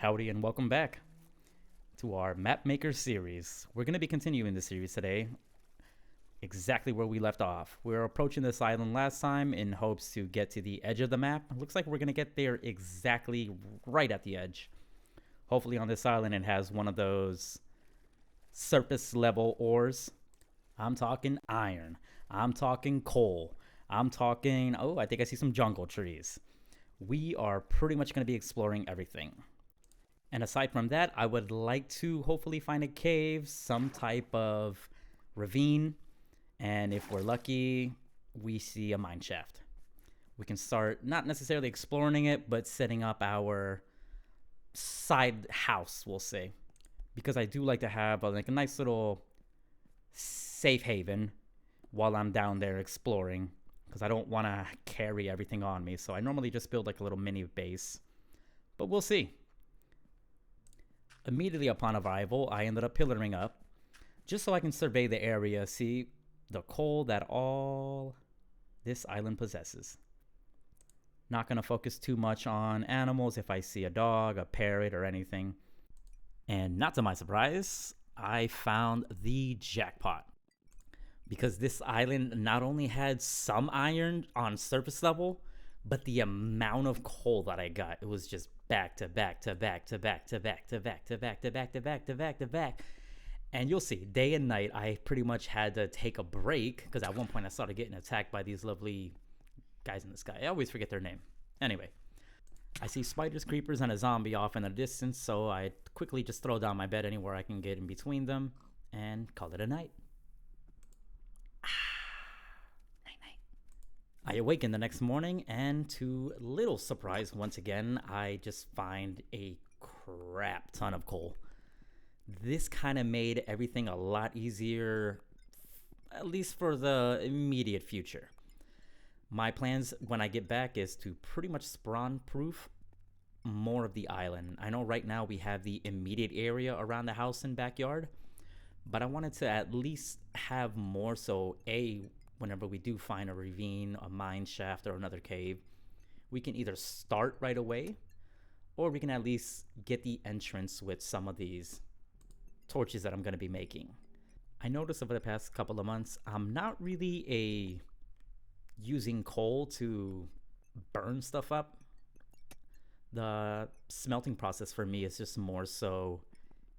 Howdy and welcome back to our Map Maker series. We're going to be continuing the series today exactly where we left off. We were approaching this island last time in hopes to get to the edge of the map. It looks like we're going to get there exactly right at the edge. Hopefully on this island it has one of those surface level ores. I'm talking iron. I'm talking coal. I'm talking, I think I see some jungle trees. We are pretty much going to be exploring everything. And aside from that, I would like to hopefully find a cave, some type of ravine, and if we're lucky, we see a mine shaft. We can start not necessarily exploring it, but setting up our side house, we'll say. Because I do like to have a nice little safe haven while I'm down there exploring. Because I don't want to carry everything on me. So I normally just build like a little mini base. But we'll see. Immediately upon arrival, I ended up pillaring up just so I can survey the area, see the coal that all this island possesses. Not going to focus too much on animals if I see a dog, a parrot, or anything. And not to my surprise, I found the jackpot. Because this island not only had some iron on surface level, but the amount of coal that I got, it was just back to back to back to back to back to back to back to back to back to back to back. And you'll see, day and night, I pretty much had to take a break because at one point I started getting attacked by these lovely guys in the sky. I always forget their name. Anyway, I see spiders, creepers, and a zombie off in the distance, so I quickly just throw down my bed anywhere I can get in between them and call it a night. I awaken the next morning, and to little surprise, once again, I just find a crap ton of coal. This kind of made everything a lot easier, at least for the immediate future. My plans when I get back is to pretty much spawn-proof more of the island. I know right now we have the immediate area around the house and backyard, but I wanted to at least have more so whenever we do find a ravine, a mine shaft, or another cave, we can either start right away, or we can at least get the entrance with some of these torches that I'm going to be making. I noticed over the past couple of months, I'm not really using coal to burn stuff up. The smelting process for me is just more so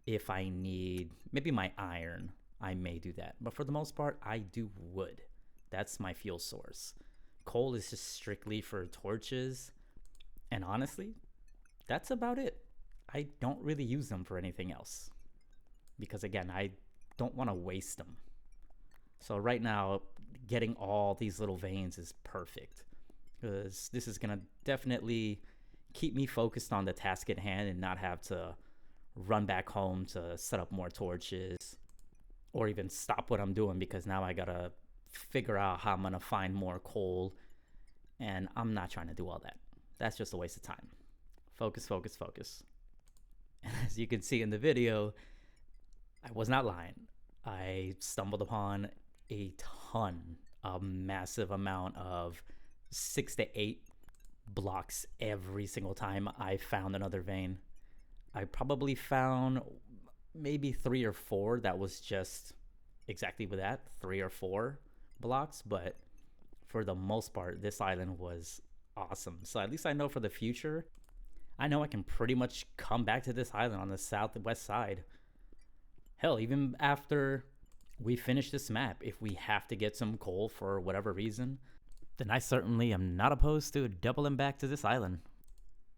if I need maybe my iron, I may do that. But for the most part, I do wood. That's my fuel source. Coal is just strictly for torches. And honestly, that's about it. I don't really use them for anything else. Because again, I don't want to waste them. So right now, getting all these little veins is perfect. Because this is going to definitely keep me focused on the task at hand and not have to run back home to set up more torches. Or even stop what I'm doing because now I got to figure out how I'm going to find more coal, and I'm not trying to do all that. That's just a waste of time. Focus, focus, focus. And as you can see in the video, I was not lying. I stumbled upon a massive amount of 6 to 8 blocks every single time I found another vein. I probably found maybe 3 or 4 that was just exactly with that, 3 or 4 blocks, but for the most part, this island was awesome. So at least I know for the future, I know I can pretty much come back to this island on the southwest side. Hell, even after we finish this map, if we have to get some coal for whatever reason, then I certainly am not opposed to doubling back to this island.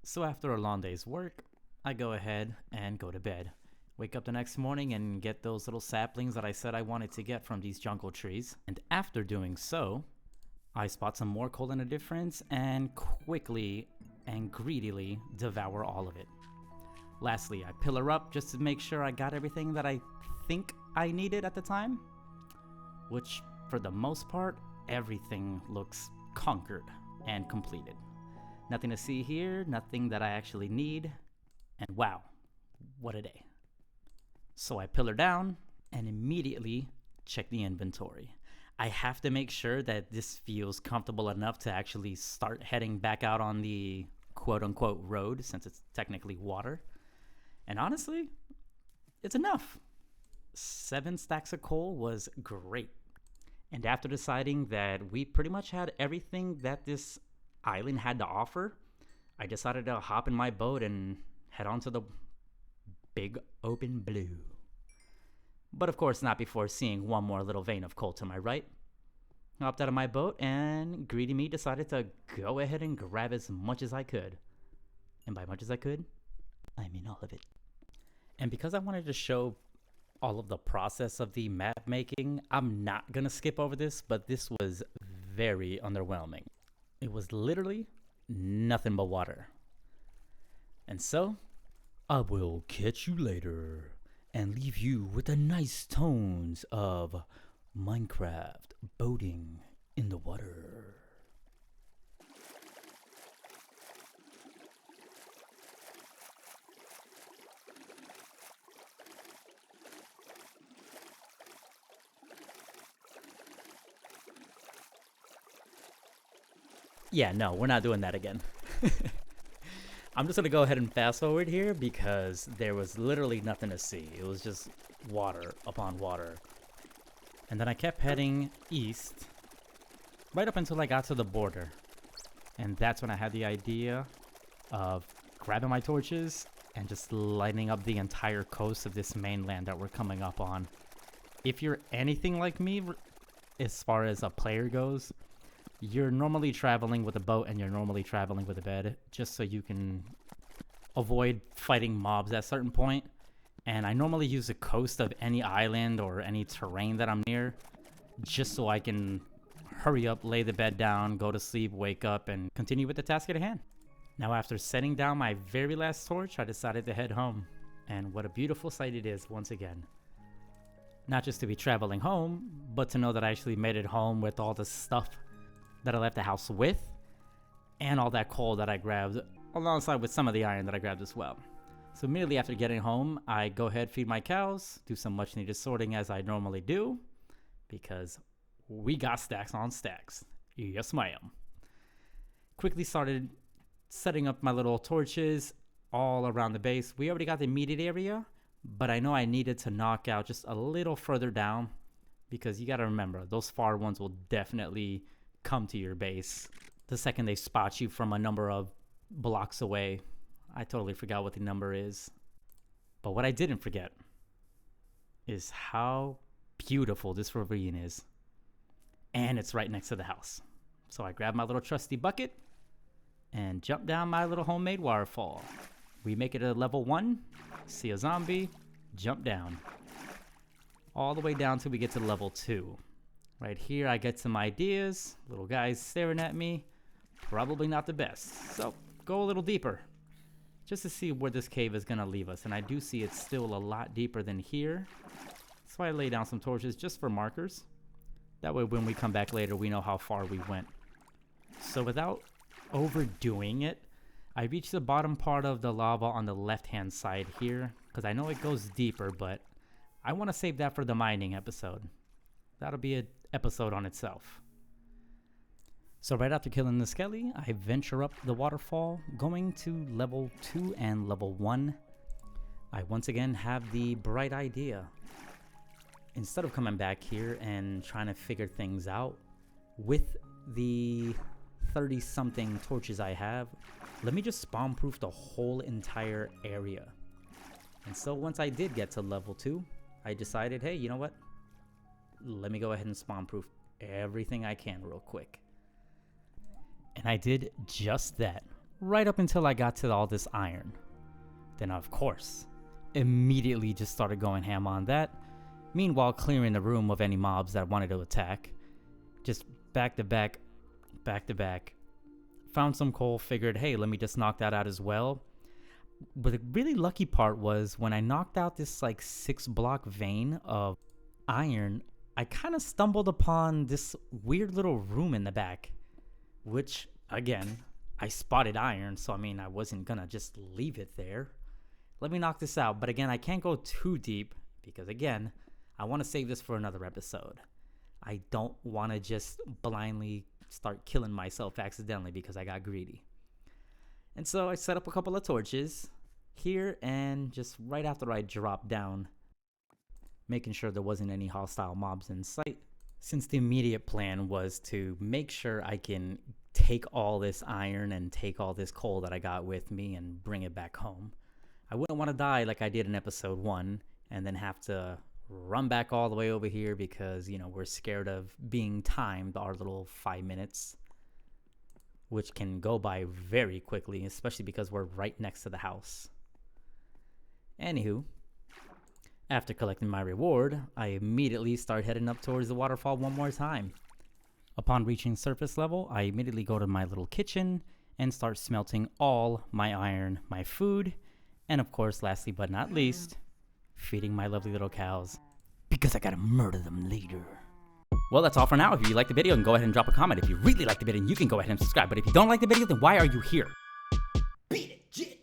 So after a long day's work, I go ahead and go to bed. Wake up the next morning and get those little saplings that I said I wanted to get from these jungle trees. And after doing so, I spot some more coal in a difference and quickly and greedily devour all of it. Lastly, I pillar up just to make sure I got everything that I think I needed at the time, which for the most part, everything looks conquered and completed. Nothing to see here, nothing that I actually need, and wow, what a day. So I pillar down and immediately check the inventory. I have to make sure that this feels comfortable enough to actually start heading back out on the quote-unquote road, since it's technically water. And honestly, it's enough. 7 stacks of coal was great. And after deciding that we pretty much had everything that this island had to offer, I decided to hop in my boat and head on to the big open blue. But of course, not before seeing one more little vein of coal to my right. I hopped out of my boat, and greedy me decided to go ahead and grab as much as I could. And by much as I could, I mean all of it. And because I wanted to show all of the process of the map making, I'm not gonna skip over this, but this was very underwhelming. It was literally nothing but water. And so, I will catch you later and leave you with the nice tones of Minecraft boating in the water. Yeah, no, we're not doing that again. I'm just gonna go ahead and fast forward here because there was literally nothing to see. It was just water upon water. And then I kept heading east right up until I got to the border. And that's when I had the idea of grabbing my torches and just lighting up the entire coast of this mainland that we're coming up on. If you're anything like me, as far as a player goes, you're normally traveling with a boat and you're normally traveling with a bed just so you can avoid fighting mobs at a certain point. And I normally use the coast of any island or any terrain that I'm near just so I can hurry up, lay the bed down, go to sleep, wake up, and continue with the task at hand. Now, after setting down my very last torch, I decided to head home. And what a beautiful sight it is once again. Not just to be traveling home, but to know that I actually made it home with all the stuff that I left the house with, and all that coal that I grabbed, alongside with some of the iron that I grabbed as well. So immediately after getting home, I go ahead, feed my cows, do some much needed sorting as I normally do, because we got stacks on stacks. Yes, ma'am. Quickly started setting up my little torches all around the base. We already got the immediate area, but I know I needed to knock out just a little further down, because you gotta remember, those far ones will definitely come to your base the second they spot you from a number of blocks away. I totally forgot what the number is. But what I didn't forget is how beautiful this ravine is. And it's right next to the house. So I grabbed my little trusty bucket and jumped down my little homemade waterfall. We make it a level 1, see a zombie, jump down. All the way down till we get to level 2. Right here, I get some ideas. Little guys staring at me. Probably not the best. So, go a little deeper. Just to see where this cave is going to leave us. And I do see it's still a lot deeper than here. So I lay down some torches just for markers. That way when we come back later, we know how far we went. So without overdoing it, I reached the bottom part of the lava on the left-hand side here. Because I know it goes deeper, but I want to save that for the mining episode. That'll be an episode on itself. So right after killing the skelly, I venture up the waterfall, going to level 2 and level 1. I once again have the bright idea. Instead of coming back here and trying to figure things out, with the 30-something torches I have, let me just spawn-proof the whole entire area. And so once I did get to level 2, I decided, hey, you know what? Let me go ahead and spawn-proof everything I can real quick. And I did just that, right up until I got to all this iron. Then, of course, immediately just started going ham on that. Meanwhile, clearing the room of any mobs that wanted to attack. Just back to back, back to back. Found some coal, figured, hey, let me just knock that out as well. But the really lucky part was when I knocked out this like 6-block vein of iron, I kind of stumbled upon this weird little room in the back, which, again, I spotted iron, so I mean, I wasn't gonna just leave it there. Let me knock this out, but again, I can't go too deep because, again, I want to save this for another episode. I don't want to just blindly start killing myself accidentally because I got greedy. And so I set up a couple of torches, here, and just right after I dropped down, making sure there wasn't any hostile mobs in sight, since the immediate plan was to make sure I can take all this iron and take all this coal that I got with me and bring it back home. I wouldn't want to die like I did in episode 1 and then have to run back all the way over here because, you know, we're scared of being timed our little 5 minutes, which can go by very quickly, especially because we're right next to the house. Anywho, after collecting my reward, I immediately start heading up towards the waterfall one more time. Upon reaching surface level, I immediately go to my little kitchen and start smelting all my iron, my food, and of course, lastly but not least, feeding my lovely little cows, because I gotta murder them later. Well, that's all for now. If you liked the video, then go ahead and drop a comment. If you really liked the video, you can go ahead and subscribe. But if you don't like the video, then why are you here? Beat it, jit!